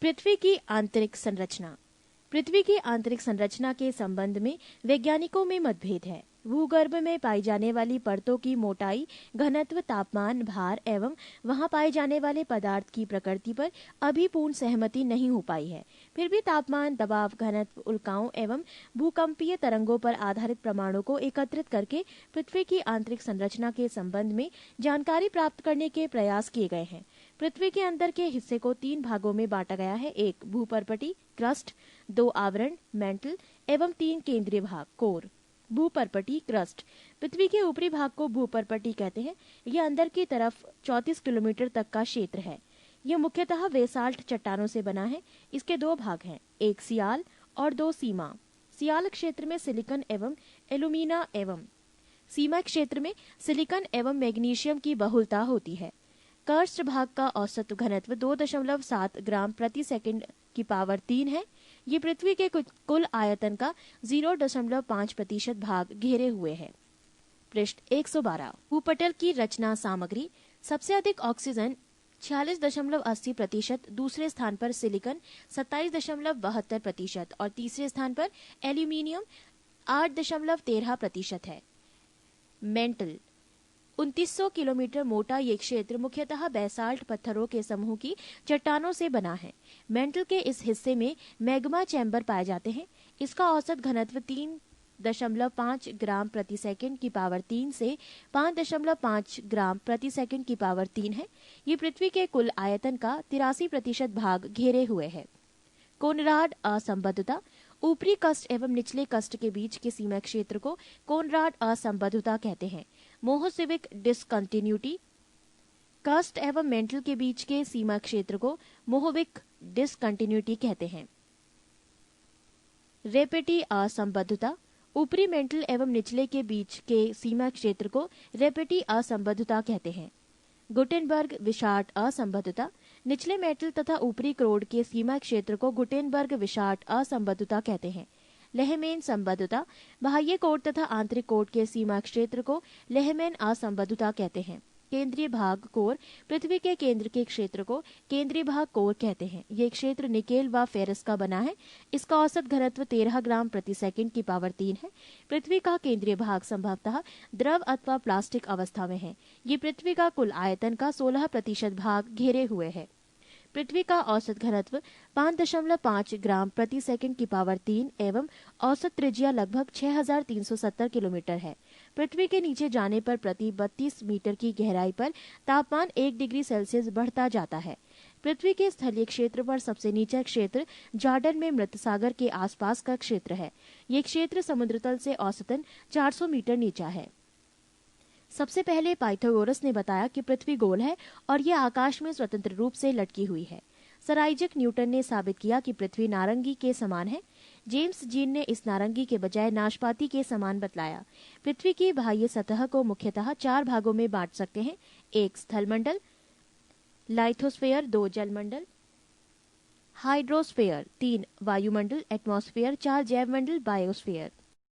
पृथ्वी की आंतरिक संरचना। पृथ्वी की आंतरिक संरचना के संबंध में वैज्ञानिकों में मतभेद है। भूगर्भ में पाई जाने वाली परतों की मोटाई, घनत्व, तापमान, भार एवं वहां पाए जाने वाले पदार्थ की प्रकृति पर अभी पूर्ण सहमति नहीं हो पाई है। फिर भी तापमान, दबाव, घनत्व, उल्काओं एवं भूकंपीय तरंगों पर आधारित प्रमाणों को एकत्रित करके पृथ्वी की आंतरिक संरचना के संबंध में जानकारी प्राप्त करने के प्रयास किए गए हैं। पृथ्वी के अंदर के हिस्से को 3 भागों में बांटा गया है। 1 भूपर्पटी क्रस्ट, 2 आवरण मेंटल एवं 3 केंद्रीय भाग कोर। भूपर्पटी क्रस्ट। पृथ्वी के ऊपरी भाग को भूपर्पटी कहते हैं। यह अंदर की तरफ 34 किलोमीटर तक का क्षेत्र है। यह मुख्यतः बेसाल्ट चट्टानों से बना है। इसके 2 भाग हैं, 1 सियाल और 2 सीमा। सियाल क्षेत्र में सिलिकॉन एवं एल्यूमिना एवं सीमा क्षेत्र में सिलिकॉन एवं मैग्नीशियम की बहुलता होती है। कर्स्ट भाग का औसत घनत्व 2.7 ग्राम प्रति सेकंड की पावर 3 है। ये पृथ्वी के कुल आयतन का 0.5% भाग घेरे हुए है। पृष्ठ 112। भूपटल की रचना सामग्री। सबसे अधिक ऑक्सीजन 46.80%, दूसरे स्थान पर सिलिकॉन 27.72% और तीसरे स्थान पर एल्यूमिनियम 8.13% है। मेंटल 2900 किलोमीटर मोटा ये क्षेत्र मुख्यतः बेसाल्ट पत्थरों के समूह की चट्टानों से बना है। मेंटल के इस हिस्से में मैग्मा चैम्बर पाए जाते हैं। इसका औसत घनत्व 3.5 ग्राम प्रति सेकंड की पावर 3 से 5.5 ग्राम प्रति सेकंड की पावर 3 है। ये पृथ्वी के कुल आयतन का 83% भाग घेरे हुए है। कोनराड असंबद्धता। ऊपरी कस्ट एवं निचले कस्ट के बीच के सीमा क्षेत्र को कोनराड असंबद्धता कहते हैं। मोहोसिविक डिसकंटिन्यूटी। कस्ट एवं मेंटल के बीच के सीमा क्षेत्र को मोहोविक डिसकंटिन्यूटी कहते हैं। रेपेटी असंबद्धता। ऊपरी मेंटल एवं निचले के बीच के सीमा क्षेत्र को रेपेटी असंबद्धता कहते हैं। गुटेनबर्ग विषाट असंबद्धता। निचले मेटल तथा ऊपरी क्रोड के सीमा क्षेत्र को गुटेनबर्ग विषाट असंबद्धता कहते हैं। लेहमैन संबद्धता। बाह्य कोड तथा आंतरिक कोड के सीमा क्षेत्र को लेहमैन असंबद्धता कहते हैं। केंद्रीय भाग कोर। पृथ्वी के केंद्र के क्षेत्र को केंद्रीय भाग कोर कहते हैं। ये क्षेत्र निकेल व फेरस का बना है। इसका औसत घनत्व 13 ग्राम प्रति सेकंड की पावर 3 है। पृथ्वी का केंद्रीय भाग संभवतः द्रव अथवा प्लास्टिक अवस्था में है। ये पृथ्वी का कुल आयतन का 16% भाग घेरे हुए है। पृथ्वी का औसत घनत्व 5.5 ग्राम प्रति सेकंड की पावर 3 एवं औसत त्रिज्या लगभग 6370 किलोमीटर है। पृथ्वी के नीचे जाने पर प्रति 32 मीटर की गहराई पर तापमान 1 डिग्री सेल्सियस बढ़ता जाता है। पृथ्वी के स्थलीय क्षेत्र पर सबसे नीचा क्षेत्र जॉर्डन में मृत सागर के आसपास का क्षेत्र है। ये क्षेत्र समुद्र तल से औसतन 400 मीटर नीचा है। सबसे पहले पाइथागोरस ने बताया कि पृथ्वी गोल है और यह आकाश में स्वतंत्र रूप से लटकी हुई है। सर आइजक न्यूटन ने साबित किया कि पृथ्वी नारंगी के समान है। जेम्स जीन ने इस नारंगी के बजाय नाशपाती के समान बतलाया। पृथ्वी की बाह्य सतह को मुख्यतः 4 भागों में बांट सकते हैं। 1 स्थलमंडल, लाइथोस्फेयर, 2 जलमंडल, हाइड्रोस्फेयर, 3 वायुमंडल एटमॉस्फेयर, 4 जैवमंडल बायोस्फेयर।